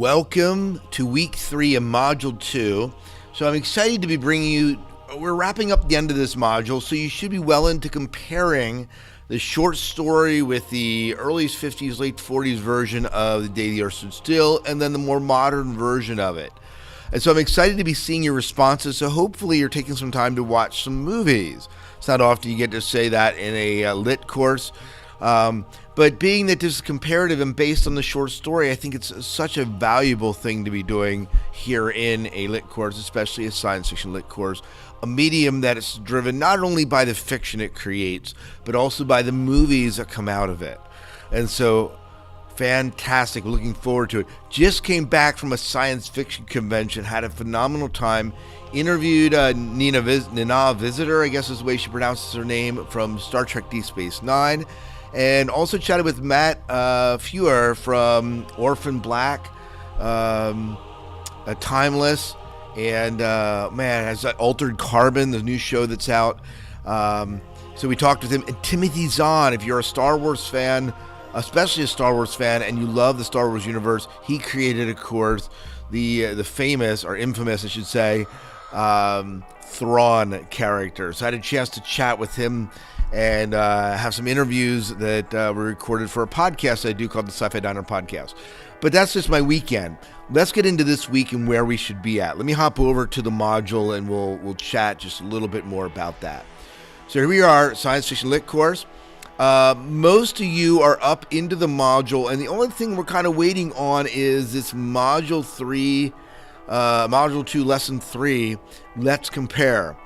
Welcome to week 3 of module 2. So I'm excited to be bringing you, we're wrapping up the end of this module, so you should be well into comparing the short story with the early 50s, late 40s version of The Day the Earth Stood Still, and then the more modern version of it. And so I'm excited to be seeing your responses, so hopefully you're taking some time to watch some movies. It's not often you get to say that in a lit course. But being that this is comparative and based on the short story, I think it's such a valuable thing to be doing here in a lit course, especially a science fiction lit course, a medium that is driven not only by the fiction it creates, but also by the movies that come out of it. And so, fantastic, looking forward to it. Just came back from a science fiction convention, had a phenomenal time, interviewed Nina Visitor, I guess is the way she pronounces her name, from Star Trek Deep Space Nine. And also chatted with Matt Frewer from Orphan Black, Timeless, and has Altered Carbon, the new show that's out. So we talked with him. And Timothy Zahn, if you're a Star Wars fan, especially a Star Wars fan, and you love the Star Wars universe, he created, of course, the famous, or infamous, I should say, Thrawn character. So I had a chance to chat with him and have some interviews that were recorded for a podcast I do called the Sci-Fi Diner Podcast. But that's just my weekend. Let's get into this week and where we should be at. Let me hop over to the module and we'll chat just a little bit more about that. So here we are, Science Fiction Lit course. Most of you are up into the module, and the only thing we're kind of waiting on is this module 2, lesson 3, Let's Compare.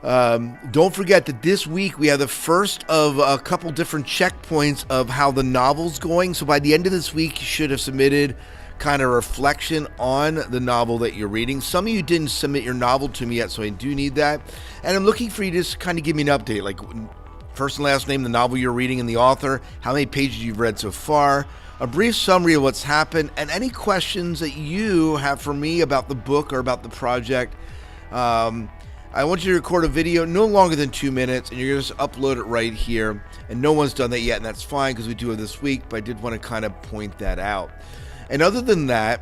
Don't forget that this week we have the first of a couple different checkpoints of how the novel's going. So by the end of this week, you should have submitted kind of reflection on the novel that you're reading. Some of you didn't submit your novel to me yet, so I do need that. And I'm looking for you to just kind of give me an update, like first and last name, the novel you're reading, and the author, how many pages you've read so far, a brief summary of what's happened, and any questions that you have for me about the book or about the project. I want you to record a video no longer than 2 minutes, and you're going to just upload it right here. And no one's done that yet, and that's fine because we do it this week, but I did want to kind of point that out. And other than that,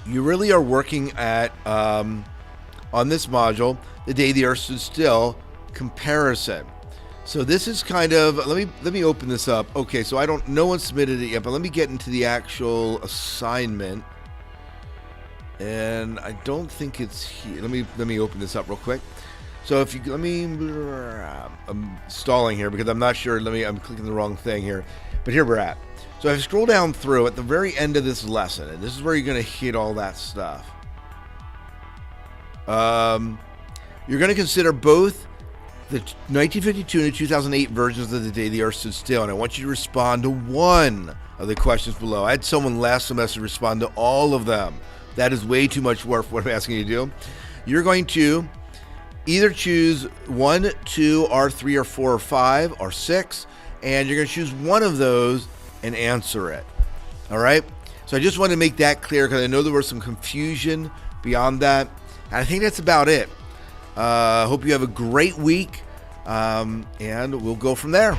you really are working at, on this module, The Day the Earth Stood Still comparison. So this is kind of, let me open this up. Okay, so no one submitted it yet, but let me get into the actual assignment. And I don't think it's here. Let me open this up real quick. So if you I'm stalling here because I'm not sure. I'm clicking the wrong thing here. But here we're at. So if I scroll down through at the very end of this lesson, and this is where you're going to hit all that stuff. You're going to consider both the 1952 and the 2008 versions of The Day the Earth Stood Still, and I want you to respond to one of the questions below. I had someone last semester respond to all of them. That is way too much work for what I'm asking you to do. You're going to either choose 1, 2, or 3, or 4, or 5, or 6, and you're going to choose one of those and answer it. All right? So I just want to make that clear because I know there was some confusion beyond that. And I think that's about it. Hope you have a great week, and we'll go from there.